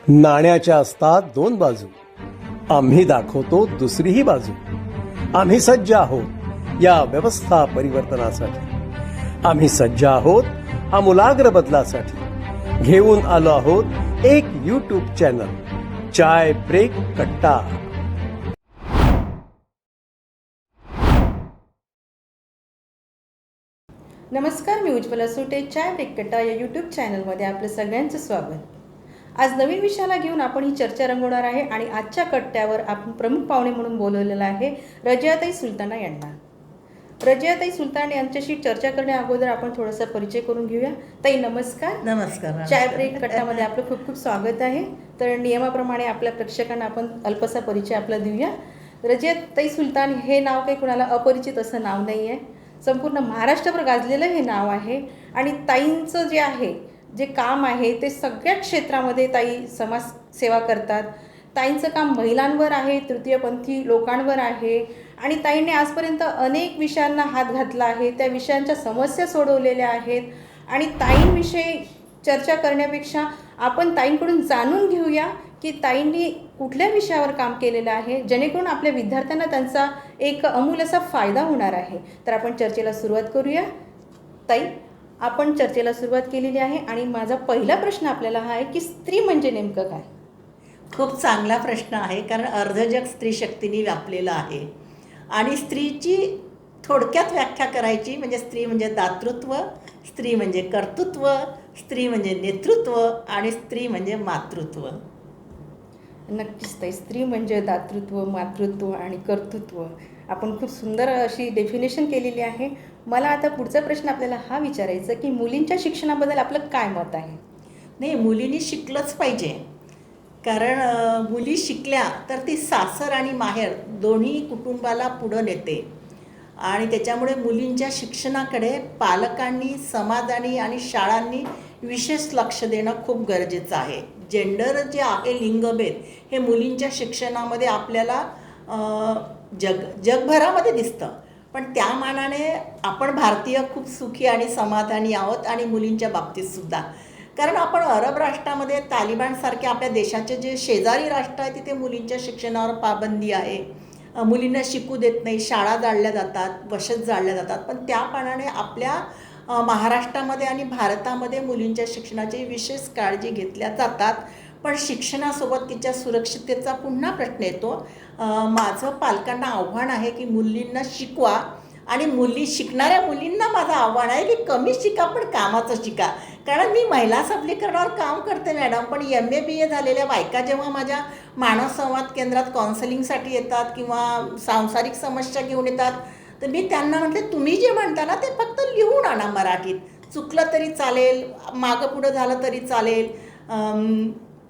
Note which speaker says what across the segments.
Speaker 1: नाण्याच्या असतात दोन बाजू. आम्ही दाखवतो दुसरीही बाजू. आम्ही सज्ज आहोत या व्यवस्था परिवर्तनासाठी. आम्ही सज्ज आहोत आमूलाग्र बदलासाठी. घेऊन आलो आहोत एक यूट्यूब चॅनल, चाय ब्रेक कट्टा.
Speaker 2: नमस्कार, मी उज्ज्वला सुटे. चाय ब्रेक कट्टा या यूट्यूब चॅनलमध्ये आपलं सगळ्यांचं स्वागत. आज नवीन विषयाला घेऊन आपण ही चर्चा रंगवणार आहे आणि आजच्या कट्ट्यावर आपण प्रमुख पाहुणे म्हणून बोलवलेलं आहे रजियाताई सुलताना यांना. रजियाताई सुलताना यांच्याशी चर्चा करण्या अगोदर आपण थोडासा परिचय करून घेऊया. ताई नमस्कार.
Speaker 3: नमस्कार.
Speaker 2: चाय ब्रेक कट्टामध्ये आपलं खूप खूप स्वागत आहे. तर नियमाप्रमाणे आपल्या प्रेक्षकांना आपण अल्पसा परिचय आपला देऊया. रजियाताई सुलतान हे नाव काही कुणाला अपरिचित असं नाव नाही आहे. संपूर्ण महाराष्ट्रभर गाजलेलं हे नाव आहे आणि ताईंचं जे आहे, जे काम आहे ते सगळ्या क्षेत्रामध्ये ताई समाजसेवा करतात. ताईंचं काम महिलांवर आहे, तृतीयपंथी लोकांवर आहे आणि ताईंनी आजपर्यंत अनेक विषयांना हात घातला आहे. त्या विषयांच्या समस्या सोडवलेल्या आहेत आणि ताईंविषयी चर्चा करण्यापेक्षा आपण ताईंकडून जाणून घेऊया की ताईंनी कुठल्या विषयावर काम केलेलं आहे, जेणेकरून आपल्या विद्यार्थ्यांना त्यांचा एक अमूल असा फायदा होणार आहे. तर आपण चर्चेला सुरुवात करूया. ताई, आपण चर्चेला सुरुवात केलेली आहे आणि माझा पहिला प्रश्न आपल्याला हा आहे की स्त्री म्हणजे नेमकं काय?
Speaker 3: खूप चांगला प्रश्न आहे, कारण अर्ध जग स्त्री शक्तीने व्यापलेलं आहे आणि स्त्रीची थोडक्यात व्याख्या करायची म्हणजे स्त्री म्हणजे दातृत्व, स्त्री म्हणजे कर्तृत्व, स्त्री म्हणजे नेतृत्व आणि स्त्री म्हणजे मातृत्व.
Speaker 2: नक्कीच ताई, स्त्री म्हणजे दातृत्व, मातृत्व आणि कर्तृत्व. आपण खूप सुंदर अशी डेफिनेशन केलेली आहे. मला आता पुढचा प्रश्न आपल्याला हा विचारायचा की मुलींच्या शिक्षणाबद्दल आपलं काय मत आहे?
Speaker 3: नाही, मुलींनी शिकलंच पाहिजे, कारण मुली शिकल्या तर ती सासर आणि माहेर दोन्ही कुटुंबाला पुढं नेते आणि त्याच्यामुळे मुलींच्या शिक्षणाकडे पालकांनी, समाजाने आणि शाळांनी विशेष लक्ष देणं खूप गरजेचं आहे. जेंडर जे आहे, लिंगभेद, हे मुलींच्या शिक्षणामध्ये आपल्याला जगभरामध्ये दिसतं, पण त्या मानाने आपण भारतीय खूप सुखी आणि समाधानी आहोत आणि मुलींच्या बाबतीतसुद्धा. कारण आपण अरब राष्ट्रामध्ये तालिबानसारखे आपल्या देशाचे जे शेजारी राष्ट्र आहे तिथे मुलींच्या शिक्षणावर पाबंदी आहे. मुलींना शिकू देत नाही, शाळा जाळल्या जातात, बसेस जाळल्या जातात. पण त्या मानाने आपल्या महाराष्ट्रामध्ये आणि भारतामध्ये मुलींच्या शिक्षणाची विशेष काळजी घेतल्या जातात. पण शिक्षणासोबत तिच्या सुरक्षिततेचा पुन्हा प्रश्न येतो. माझं पालकांना आव्हान आहे की मुलींना शिकवा आणि शिकणाऱ्या मुलींना माझं आव्हान आहे की कमी शिका पण कामाचं शिका. कारण मी महिला सबलीकरणावर काम करते मॅडम, पण MA BA झालेल्या बायका जेव्हा माझ्या मानव संवाद केंद्रात काउन्सिलिंगसाठी येतात किंवा सांसारिक समस्या घेऊन येतात, तर मी त्यांना म्हटले तुम्ही जे म्हणता ना ते फक्त लिहून आणा मराठीत, चुकलं तरी चालेल, मागं पुढं झालं तरी चालेल.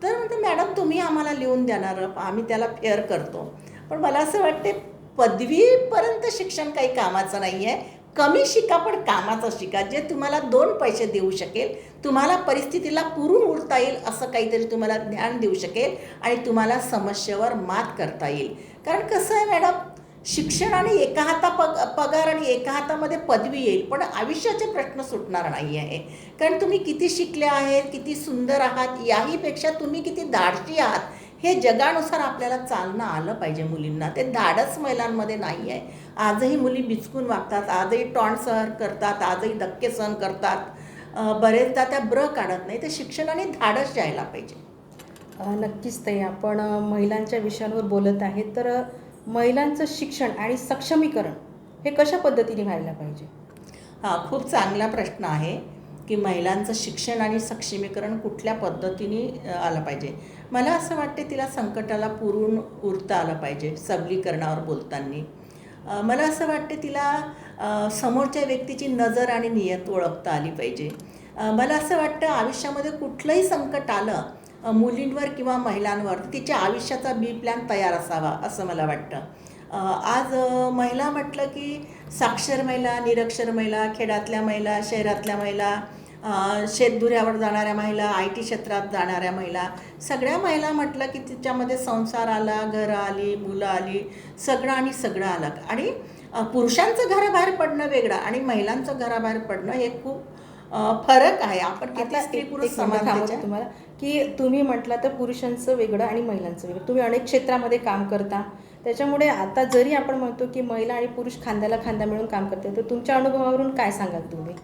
Speaker 3: तर म्हणते मॅडम तुम्ही आम्हाला लिहून देणार, आम्ही त्याला फेअर करतो. पण मला असं वाटते पदवीपर्यंत शिक्षण काही कामाचं नाही आहे. कमी शिका पण कामाचं शिका, जे तुम्हाला 2 पैसे देऊ शकेल, तुम्हाला परिस्थितीला पुरून उरता येईल असं काहीतरी तुम्हाला ज्ञान देऊ शकेल आणि तुम्हाला समस्येवर मात करता येईल. कारण कसं आहे मॅडम, शिक्षण आणि एका हाता पगार आणि एका हातामध्ये पदवी येईल, पण आयुष्याचे प्रश्न सुटणार नाही आहे. कारण तुम्ही किती शिकले आहेत, किती सुंदर आहात, याहीपेक्षा तुम्ही किती धाडसी आहात हे जगानुसार आपल्याला चालणं आलं पाहिजे मुलींना. ते धाडस महिलांमध्ये नाही आहे. आजही मुली बिचकून वागतात, आजही टॉन्ट सहन करतात, आजही धक्के सहन करतात, बरेचदा त्या काढत नाही. तर शिक्षणाने धाडस यायला पाहिजे.
Speaker 2: नक्कीच ताई, आपण महिलांच्या विषयांवर बोलत आहे, तर महिलांचं शिक्षण आणि सक्षमीकरण हे कशा पद्धतीने व्हायला पाहिजे?
Speaker 3: खूप चांगला प्रश्न आहे की महिलांचं शिक्षण आणि सक्षमीकरण कुठल्या पद्धतीने आलं पाहिजे. मला असं वाटते तिला संकटाला पुरून उरता आलं पाहिजे. सबलीकरणावर बोलताना मला असं वाटते तिला समोरच्या व्यक्तीची नजर आणि नियत ओळखता आली पाहिजे. मला असं वाटतं आयुष्यामध्ये कुठलंही संकट आलं मुलींवर किंवा महिलांवर, तिच्या आयुष्याचा प्लॅन तयार असावा असं मला वाटतं. आज महिला म्हटलं की साक्षर महिला, निरक्षर महिला, खेड्यातल्या महिला, शहरातल्या महिला, शेतधुऱ्यावर जाणाऱ्या महिला, IT क्षेत्रात जाणाऱ्या महिला, सगळ्या महिला म्हटलं की तिच्यामध्ये संसार आला, घरं आली, मुलं आली, सगळं आणि सगळं आलं. आणि पुरुषांचं घराबाहेर पडणं वेगळं आणि महिलांचं घराबाहेर पडणं हे खूप फरक आहे. आपण किती
Speaker 2: आता
Speaker 3: स्त्री
Speaker 2: एक
Speaker 3: पुरुष
Speaker 2: एक मिनिट थांबवते
Speaker 3: समानतेच्या
Speaker 2: तुम्हाला की तुम्ही म्हटलं तर पुरुषांचं वेगळं आणि महिलांचं वेगळं. तुम्ही अनेक क्षेत्रामध्ये काम करता, त्याच्यामुळे आता जरी आपण म्हणतो की महिला आणि पुरुष खांद्याला खांदा मिळून काम करते, तर तुमच्या अनुभवावरून काय सांगाल तुम्ही?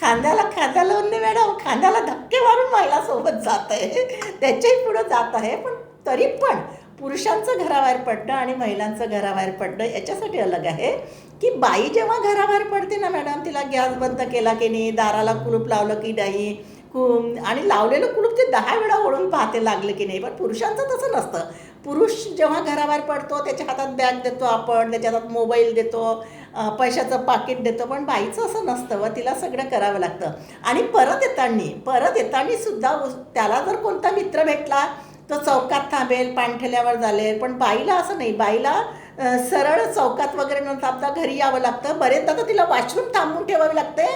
Speaker 3: खांद्याला खांदा लावून नाही मॅडम, खांद्याला धक्के मारून महिला सोबत जात आहे, त्याच्याही पुढे जात आहे. पण तरी पण पुरुषांचं घराबाहेर पडणं आणि महिलांचं घराबाहेर पडणं याच्यासाठी अलग आहे की बाई जेव्हा घराबाहेर पडते ना मॅडम, तिला गॅस बंद केला की नाही, दाराला कुलूप लावलं की नाही, आणि लावलेलं कुलूप ते 10 वेळा ओढून पाहते लागलं की नाही. पण पुरुषांचं तसं नसतं. पुरुष जेव्हा घराबाहेर पडतो त्याच्या हातात बॅग देतो आपण, त्याच्या हातात मोबाईल देतो, पैशाचं पाकिट देतो. पण बाईचं असं नसतं व तिला सगळं करावं लागतं. आणि परत येताना सुद्धा त्याला जर कोणता मित्र भेटला तो चौकात थांबेल, पाणठेल्यावर जालेल. पण बाईला असं नाही, बाईला सरळ चौकात वगैरे न थांबता घरी यावं लागतं. बरेचदा तर तिला वॉशरूम थांबून ठेवावी लागते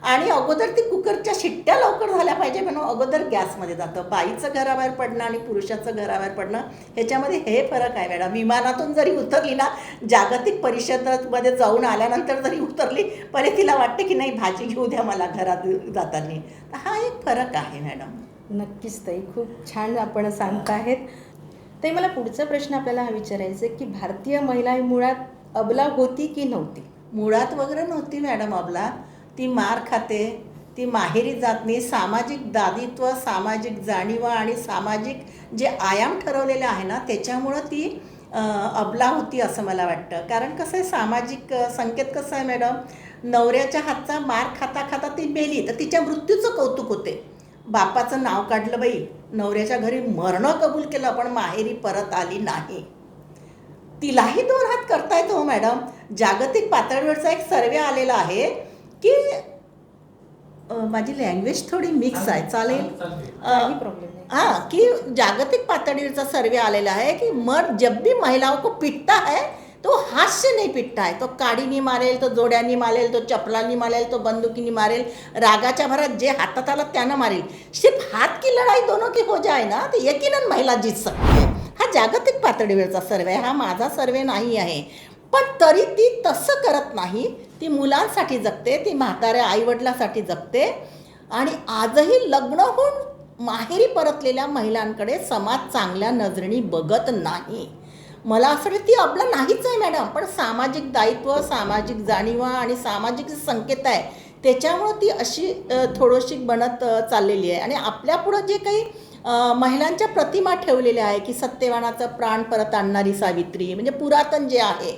Speaker 3: आणि अगोदर ती कुकरच्या शिट्ट्या लवकर झाल्या पाहिजे म्हणून अगोदर गॅसमध्ये जातं. बाईचं घराबाहेर पडणं आणि पुरुषाचं घराबाहेर पडणं ह्याच्यामध्ये हे फरक आहे मॅडम. विमानातून जरी उतरली ना, जागतिक परिषदेमध्ये जाऊन आल्यानंतर जरी उतरली, पहिले तिला वाटते की नाही भाजी घेऊ द्या मला घरात जाताना. तर हा एक फरक आहे मॅडम.
Speaker 2: नक्कीच ताई, खूप छान आपण सांगता आहेत. ताई, मला पुढचा प्रश्न आपल्याला हा विचारायचा आहे की भारतीय महिला ही मुळात अबला होती की नव्हती?
Speaker 3: मुळात वगैरे नव्हती मॅडम अबला. ती मार खाते, ती माहेरी जात नाही. सामाजिक दायित्व, सामाजिक जाणीवा आणि सामाजिक जे आयाम ठरवलेले आहे ना, त्याच्यामुळं ती अबला होती असं मला वाटतं. कारण कसं आहे, सामाजिक संकेत कसं आहे मॅडम, नवऱ्याच्या हातचा मार खाता खाता ती मेली तर तिच्या मृत्यूचं कौतुक होते. बापाचं नाव काढलं बाई, नवऱ्याच्या घरी मरणं कबूल केलं पण माहेरी परत आली नाही, तिलाही 2 हात करता येतो हो मॅडम. जागतिक पातळीवरचा एक सर्वे आलेला आहे की माझी लँग्वेज थोडी मिक्स आहे, चालेल?
Speaker 2: काही प्रॉब्लेम नाही.
Speaker 3: हाँ, कि जागतिक पातळीवरचा सर्वे आलेला है कि मर्द जब भी महिलाओं को पीटता है तो हाथ से नहीं पीटता है, तो काडीनी मारेल, तो जोड्यानी मारेल, तो चपलानी मारेल, तो बंदुकीनी मारेल, रागाच्या भरात जे हातात आला त्यानं मारेल. सिर्फ हाथ की लड़ाई दोनों की हो जाए ना तो यकीनन महिला जीत सकते है. हा जागतिक पातळीवरचा सर्वे आहे, हा माझा सर्वे नाही आहे. पण तरी ती तसं करत नाही. ती मुलांसाठी जगते, ती म्हाताऱ्या आईवडिलांसाठी जगते. आणि आजही लग्न होऊन माहेरी परतलेल्या महिलांकडे समाज चांगल्या नजरेने बघत नाही. मला असं वाटतं ती अबला नाहीच आहे मॅडम. पण सामाजिक दायित्व, सामाजिक जाणीवा आणि सामाजिक संकेत आहे त्याच्यामुळं ती अशी थोडीशी बनत चाललेली आहे. आणि आपल्यापुढं जे काही महिलांच्या प्रतिमा ठेवलेल्या आहे की सत्यवानाचं प्राण परत आणणारी सावित्री, म्हणजे पुरातन जे आहे.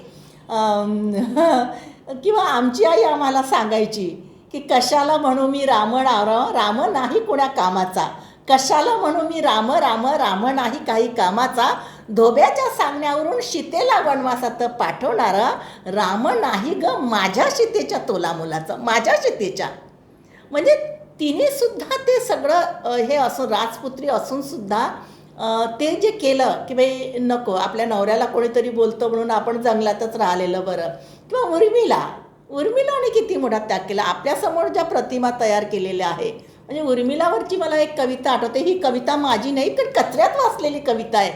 Speaker 3: किंवा आमची आई आम्हाला सांगायची की कशाला म्हणू मी राम राम नाही कोण्या कामाचा, कशाला म्हणू मी राम राम राम नाही काही कामाचा, धोब्याच्या सांगण्यावरून सीतेला वनवासात पाठवणारा राम नाही ग माझ्या सीतेच्या तोलामोलाचा, माझ्या सीतेच्या. म्हणजे तिने सुद्धा ते सगळं हे असं राजपुत्री असून सुद्धा ते जे केलं की बाई नको, आपल्या नवऱ्याला कोणीतरी बोलतं म्हणून आपण जंगलातच राहिलेलं बरं. किंवा उर्मिलाने किती मोठा त्याग केला. आपल्यासमोर ज्या प्रतिमा तयार केलेल्या आहे, म्हणजे उर्मिलावरची मला एक कविता आठवते. ही कविता माझी नाही तर कचऱ्यात वाचलेली कविता आहे.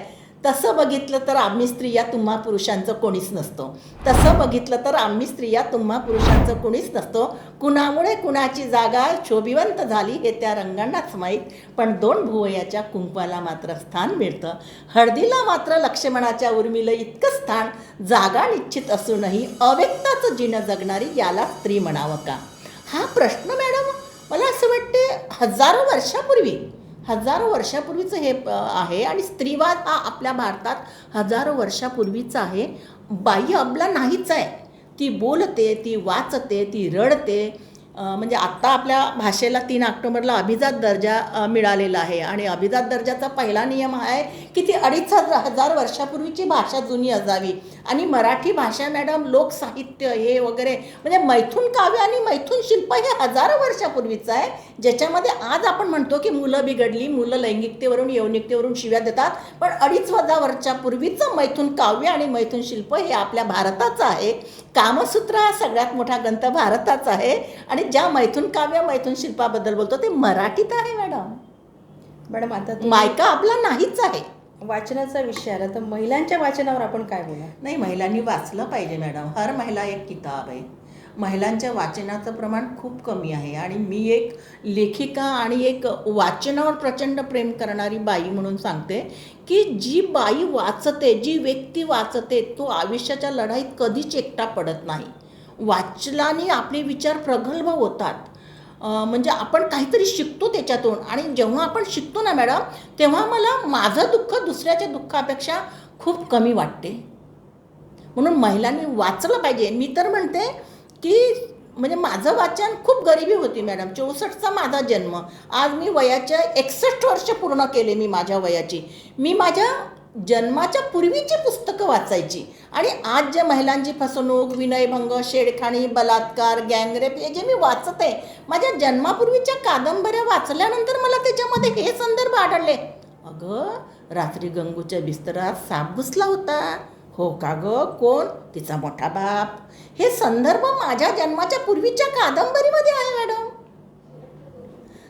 Speaker 3: तसं बघितलं तर आम्ही स्त्रिया तुम्हा पुरुषांचं कोणीच नसतो, तसं बघितलं तर आम्ही स्त्रिया तुम्हा पुरुषांचं कोणीच नसतो. कुणामुळे कुणाची जागा शोभिवंत झाली हे त्या रंगांनाच माहीत, पण 2 भुवयाच्या कुंकवाला मात्र स्थान मिळतं. हळदीला मात्र लक्ष्मणाच्या उर्मिला इतकं स्थान, जागा निश्चित असूनही अव्यक्ताचं जीणं जगणारी याला स्त्री म्हणावं का? हा प्रश्न मॅडम मला असं वाटते हजारो वर्षापूर्वीचं हे आहे. आणि स्त्रीवाद हा आपल्या भारतात हजारो वर्षापूर्वीचा आहे. बाई अबला नाहीच आहे. ती बोलते, ती वाचते, ती रडते. म्हणजे आत्ता आपल्या भाषेला 3 ऑक्टोबरला अभिजात दर्जा मिळालेला आहे. आणि अभिजात दर्जाचा पहिला नियम आहे की ती 2,500 वर्षापूर्वीची भाषा जुनी असावी. आणि मराठी भाषा मॅडम लोकसाहित्य हे वगैरे म्हणजे मैथून काव्य आणि मैथून शिल्प हे हजारो वर्षापूर्वीचं आहे. ज्याच्यामध्ये आज आपण म्हणतो की मुलं बिघडली, मुलं लैंगिकतेवरून यौनिकतेवरून शिव्या देतात, पण 2,500 वर्षापूर्वीचं मैथून काव्य आणि मैथून शिल्प हे आपल्या भारताचं आहे. कामसूत्र हा सगळ्यात मोठा ग्रंथ भारताचा आहे. आणि ज्या मैथून काव्य मैथून शिल्पाबद्दल बोलतो ते मराठीत आहे
Speaker 2: मॅडम आता
Speaker 3: मायका आपला नाहीच आहे.
Speaker 2: वाचनाचा विषय आला तर महिलांच्या वाचनावर आपण काय बोला?
Speaker 3: नाही, महिलांनी वाचलं पाहिजे मॅडम. हर महिला एक किताब आहे. महिलांच्या वाचनाचं प्रमाण खूप कमी आहे. आणि मी एक लेखिका आणि एक वाचनावर प्रचंड प्रेम करणारी बाई म्हणून सांगते की जी बाई वाचते, जी व्यक्ती वाचते, तो आयुष्याच्या लढाईत कधीच एकटा पडत नाही. वाचनाने आपले विचार प्रगल्भ होतात. म्हणजे आपण काहीतरी शिकतो त्याच्यातून. आणि जेव्हा आपण शिकतो ना मॅडम, तेव्हा मला माझं दुःख दुसऱ्याच्या दुःखापेक्षा खूप कमी वाटते. म्हणून महिलांनी वाचलं पाहिजे. मी तर म्हणते की म्हणजे माझं वाचन खूप गरिबी होती मॅडम. 64चा माझा जन्म. आज मी वयाच्या 61 वर्ष पूर्ण केले मी माझ्या वयाची. मी माझ्या जन्माच्या पूर्वीची पुस्तकं वाचायची. आणि आज जे महिलांची फसवणूक, विनयभंग, छेडखाणी, बलात्कार, गँगरेप हे जे मी वाचत आहे, माझ्या जन्मापूर्वीच्या कादंबऱ्या वाचल्यानंतर मला त्याच्यामध्ये हे संदर्भ आढळले. अगं, रात्री गंगूच्या बिस्तरात साप घुसला होता. हो का गं? कोण? तिचा मोठा बाप. हे संदर्भ माझ्या जन्माच्या पूर्वीच्या कादंबरीमध्ये आहे मॅडम.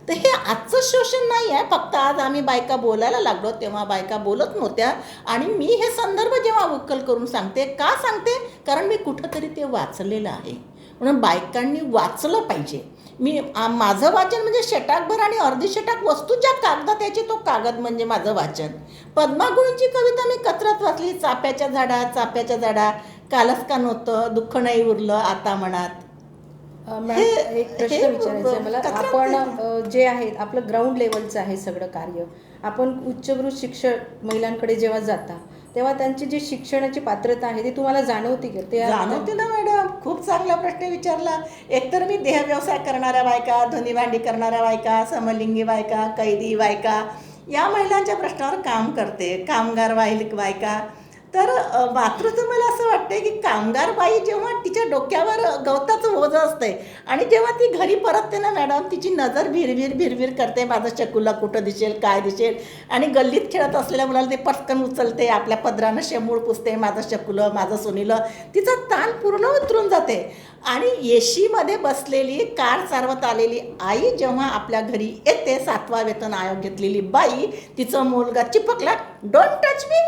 Speaker 3: तर हे आजचं शोषण नाही आहे. फक्त आज आम्ही बायका बोलायला लागलो, तेव्हा बायका बोलत नव्हत्या. आणि मी हे संदर्भ जेव्हा उकल करून सांगते, का सांगते? कारण मी कुठंतरी ते वाचलेलं आहे. म्हणून बायकांनी वाचलं पाहिजे. माझं वाचन म्हणजे षटाकभर आणि अर्धी षटाक वस्तू ज्या कागदात याची तो कागद म्हणजे माझं वाचन. पद्मा गुळूंची कविता मी कचरात वाचली. चाफ्याच्या झाडा, चाफ्याच्या झाडा, कालच का नव्हतं, दुःख नाही उरलं आता मनात.
Speaker 2: मॅम, एक प्रश्न विचारायचा आहे मला. आपण जे आहे आपलं ग्राउंड लेवलचं आहे सगळं कार्य. आपण उच्चभ्रू शिक्षण महिलांकडे जेव्हा जाता, तेव्हा त्यांची जी शिक्षणाची पात्रता आहे ती तुम्हाला जाणवते का? ते
Speaker 3: जाणवते ना मॅडम. खूप चांगला प्रश्न विचारला. एकतर मी देह व्यवसाय करणाऱ्या बायका, धुनी भांडी करणाऱ्या बायका, समलिंगी बायका, कैदी बायका या महिलांच्या प्रश्नावर काम करते. कामगार बायका. तर मातृत्व मला असं वाटतं की कामगार बाई जेव्हा तिच्या डोक्यावर गवताचं ओझं असते आणि जेव्हा ती घरी परतते ना मॅडम, तिची नजर भिरभिर करते, माझं चकुला कुठं दिसेल, काय दिसेल. आणि गल्लीत खेळत असलेल्या मुलाला ते पटकन उचलते, आपल्या पदरानं शेंबूळ पुसते, माझं चकुलं, माझं सोनीलं. तिचा ताण पूर्ण उतरून जाते. आणि एशीमध्ये बसलेली, कार चालवत आलेली आई जेव्हा आपल्या घरी येते, 7वा वेतन आयोग घेतलेली बाई, तिचं मुलगा चिपकला, don't touch me,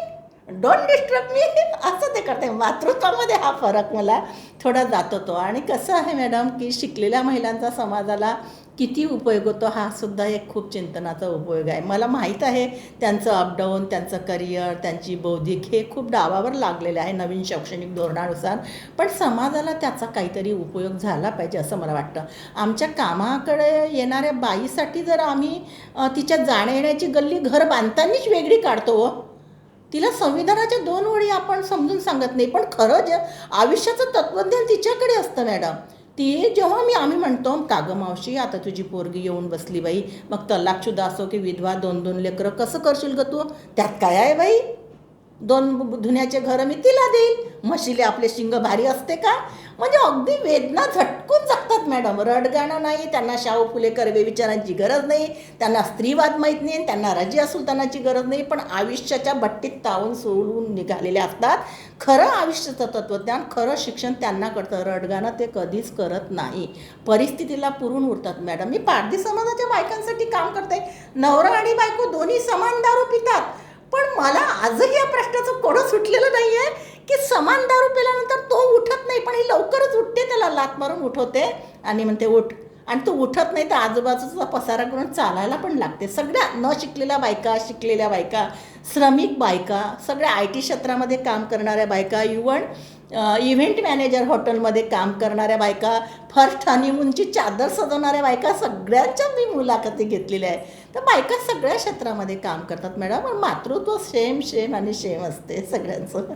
Speaker 3: don't disturb me, असं ते करते. मातृत्वामध्ये हा फरक मला थोडा जात होतो. आणि कसं आहे मॅडम की शिकलेल्या महिलांचा समाजाला किती उपयोग होतो हा सुद्धा एक खूप चिंतनाचा उपयोग आहे. मला माहीत आहे त्यांचं अपडाऊन, त्यांचं करिअर, त्यांची बौद्धिक हे खूप डावावर लागलेलं आहे नवीन शैक्षणिक धोरणानुसार. पण समाजाला त्याचा काहीतरी उपयोग झाला पाहिजे असं मला वाटतं. आमच्या कामाकडे येणाऱ्या बाईसाठी जर आम्ही तिच्या जाण्या येण्याची गल्ली घर बांधतानीच वेगळी काढतो, तिला संविधानाच्या 2 ओळी आपण समजून सांगत नाही, पण खरं जे आयुष्याचं तत्त्वज्ञान तिच्याकडे असतं मॅडम. ती जेव्हा आम्ही म्हणतो, का गं मावशी आता तुझी पोरगी येऊन बसली बाई, मग तलाकशुदा असो की विधवा, 2-2 लेकरं, कसं करशील गं तू? त्यात काय आहे बाई, 2 धुण्याचे घरं मी तिला देईल, म्हशीले आपले शिंग भारी असते का? म्हणजे अगदी वेदना झटकून जातात मॅडम. रडगाणं नाही, त्यांना शाहू फुले कर्वे विचारांची गरज नाही, त्यांना स्त्रीवाद माहीत नाही, त्यांना रजिया सुलतानाची गरज नाही, पण आयुष्याच्या भट्टीत तावून सोडून निघालेले असतात. खरं आयुष्याचं तत्त्वज्ञान, खरं शिक्षण त्यांना कळतं. रडगाणं ते कधीच करत नाही, परिस्थितीला पुरून उरतात मॅडम. मी पारधी समाजाच्या बायकांसाठी काम करते. नवरा आणि बायको दोन्ही समान दारू पितात, पण मला आजही या प्रश्नाचं कोडं सुटलेलं नाही आहे की समान दारू पिल्यानंतर तो उठत नाही, पण ही लवकरच उठते, त्याला लाथ मारून उठवते आणि म्हणते उठ. आणि तो उठत नाही तर आजूबाजूचा पसारा करून चालायला पण लागते. सगळ्या न शिकलेल्या बायका, शिकलेल्या बायका, श्रमिक बायका, सगळ्या IT क्षेत्रामध्ये काम करणाऱ्या बायका, इव्हेंट मॅनेजर हॉटेलमध्ये काम करणाऱ्या बायका, फर्स्ट हनीमूनची चादर सजवणाऱ्या बायका, सगळ्यांच्या मी मुलाखती घेतलेल्या आहे. तर बायका सगळ्या क्षेत्रामध्ये काम करतात मॅडम. पण मातृत्व सेम आणि सेम असते सगळ्यांचं.